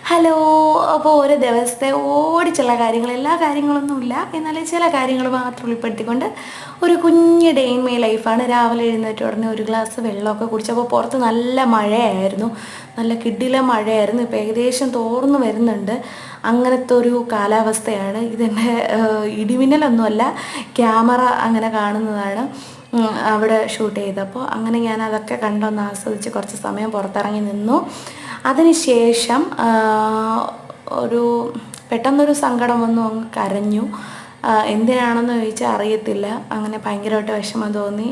Hello. അപ്പോൾ ഓരോ ദിവസത്തെ ഓടിച്ചുള്ള കാര്യങ്ങൾ, എല്ലാ കാര്യങ്ങളൊന്നുമില്ല, എന്നാൽ ചില കാര്യങ്ങൾ മാത്രം ഉൾപ്പെടുത്തിക്കൊണ്ട് ഒരു കുഞ്ഞ് ഡേ ഇൻ മൈ ലൈഫാണ്. രാവിലെ എഴുന്നേറ്റ് ഉടനെ ഒരു ഗ്ലാസ് വെള്ളമൊക്കെ കുടിച്ചപ്പോൾ പുറത്ത് നല്ല മഴയായിരുന്നു, നല്ല കിടില മഴയായിരുന്നു. ഇപ്പോൾ ഏകദേശം തോർന്നു വരുന്നുണ്ട്. അങ്ങനത്തെ ഒരു കാലാവസ്ഥയാണ്. ഇതെൻ്റെ ഇടിമിന്നലൊന്നുമല്ല, ക്യാമറ അങ്ങനെ കാണുന്നതാണ് അവിടെ ഷൂട്ട് ചെയ്തപ്പോൾ. അങ്ങനെ ഞാൻ അതൊക്കെ കണ്ടൊന്ന് ആസ്വദിച്ച് കുറച്ച് സമയം പുറത്തിറങ്ങി നിന്നു. അതിനുശേഷം ഒരു പെട്ടെന്നൊരു സങ്കടം വന്നു, അങ്ങ് കരഞ്ഞു. എന്തിനാണെന്ന് ചോദിച്ചാൽ അറിയത്തില്ല, അങ്ങനെ ഭയങ്കരമായിട്ട് വിഷമം തോന്നി.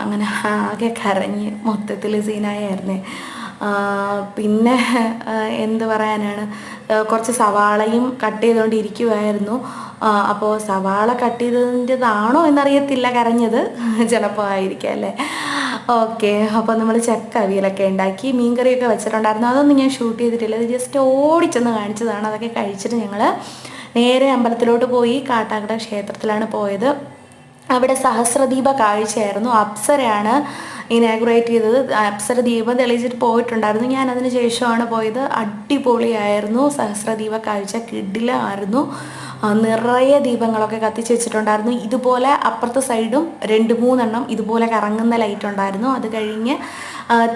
അങ്ങനെ ആകെ കരഞ്ഞ് മൊത്തത്തിൽ സീനായായിരുന്നേ. പിന്നെ എന്ത് പറയാനാണ്, കുറച്ച് സവാളയും കട്ട് ചെയ്തുകൊണ്ടിരിക്കുമായിരുന്നു. അപ്പോൾ സവാള കട്ട് ചെയ്തതിൻ്റെതാണോ എന്നറിയത്തില്ല കരഞ്ഞത്, ചിലപ്പോൾ ആയിരിക്കാം അല്ലേ. ഓക്കെ, അപ്പോൾ നമ്മൾ ചക്ക അവിയലൊക്കെ ഉണ്ടാക്കി, മീൻകറിയൊക്കെ വെച്ചിട്ടുണ്ടായിരുന്നു. അതൊന്നും ഞാൻ ഷൂട്ട് ചെയ്തിട്ടില്ല, അത് ജസ്റ്റ് ഓടിച്ചെന്ന് കാണിച്ചതാണ്. അതൊക്കെ കഴിച്ചിട്ട് ഞങ്ങൾ നേരെ അമ്പലത്തിലോട്ട് പോയി. കാട്ടാക്കട ക്ഷേത്രത്തിലാണ് പോയത്. അവിടെ സഹസ്രദീപ കാഴ്ചയായിരുന്നു. അപ്സരയാണ് ഇനാഗുറേറ്റ് ചെയ്തത്. അപ്സര ദീപം തെളിയിച്ചിട്ട് പോയിട്ടുണ്ടായിരുന്നു. ഞാൻ അതിന് ശേഷമാണ് പോയത്. അടിപൊളിയായിരുന്നു. സഹസ്രദീപ കാഴ്ച കിടിലമായിരുന്നു. നിറയെ ദീപങ്ങളൊക്കെ കത്തിച്ച് വെച്ചിട്ടുണ്ടായിരുന്നു. ഇതുപോലെ അപ്പുറത്തെ സൈഡും 2-3 ഇതുപോലെ കറങ്ങുന്ന ലൈറ്റ് ഉണ്ടായിരുന്നു. അത് കഴിഞ്ഞ്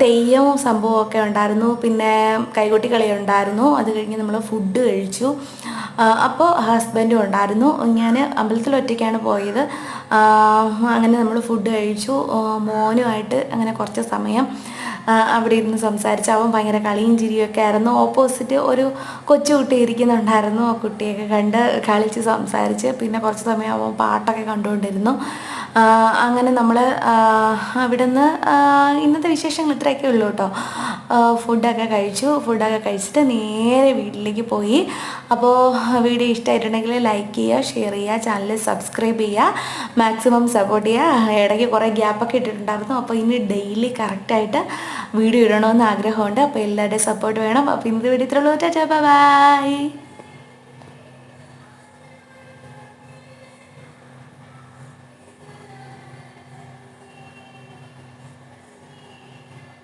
തെയ്യവും സംഭവമൊക്കെ ഉണ്ടായിരുന്നു. പിന്നെ കൈകൊട്ടി കളി ഉണ്ടായിരുന്നു. അത് കഴിഞ്ഞ് നമ്മൾ ഫുഡ് കഴിച്ചു. അപ്പോൾ ഹസ്ബൻഡും ഉണ്ടായിരുന്നു. ഞാൻ അമ്പലത്തിൽ ഒറ്റയ്ക്കാണ് പോയത്. അങ്ങനെ നമ്മൾ ഫുഡ് കഴിച്ചു. മോനുമായിട്ട് അങ്ങനെ കുറച്ച് സമയം അവിടെ ഇരുന്ന് സംസാരിച്ച്. അവൻ ഭയങ്കര കളിയും ചിരിയൊക്കെ ആയിരുന്നു. ഓപ്പോസിറ്റ് ഒരു കൊച്ചുകുട്ടി ഇരിക്കുന്നുണ്ടായിരുന്നു. ആ കുട്ടിയൊക്കെ കണ്ട് കളിച്ച് സംസാരിച്ച് പിന്നെ കുറച്ച് സമയം അവൻ പാട്ടൊക്കെ കണ്ടുകൊണ്ടിരുന്നു. അങ്ങനെ നമ്മൾ അവിടെ നിന്ന് ഇന്നത്തെ വിശേഷങ്ങൾ ഇത്രയൊക്കെ ഉള്ളൂ കേട്ടോ. ഫുഡൊക്കെ കഴിച്ചിട്ട് നേരെ വീട്ടിലേക്ക് പോയി. അപ്പോൾ വീഡിയോ ഇഷ്ടമായിട്ടുണ്ടെങ്കിൽ ലൈക്ക് ചെയ്യുക, ഷെയർ ചെയ്യുക, ചാനൽ സബ്സ്ക്രൈബ് ചെയ്യുക, മാക്സിമം സപ്പോർട്ട് ചെയ്യുക. ഇടയ്ക്ക് കുറേ ഗ്യാപ്പൊക്കെ ഇട്ടിട്ടുണ്ടായിരുന്നു. അപ്പോൾ ഇനി ഡെയിലി കറക്റ്റായിട്ട് വീഡിയോ ഇടണമെന്ന് ആഗ്രഹമുണ്ട്. അപ്പോൾ എല്ലാവരുടെയും സപ്പോർട്ട് വേണം. അപ്പോൾ ഇന്നത്തെ വീഡിയോ ഇത്രയുള്ളൂ. ടാറ്റാ, ബൈ.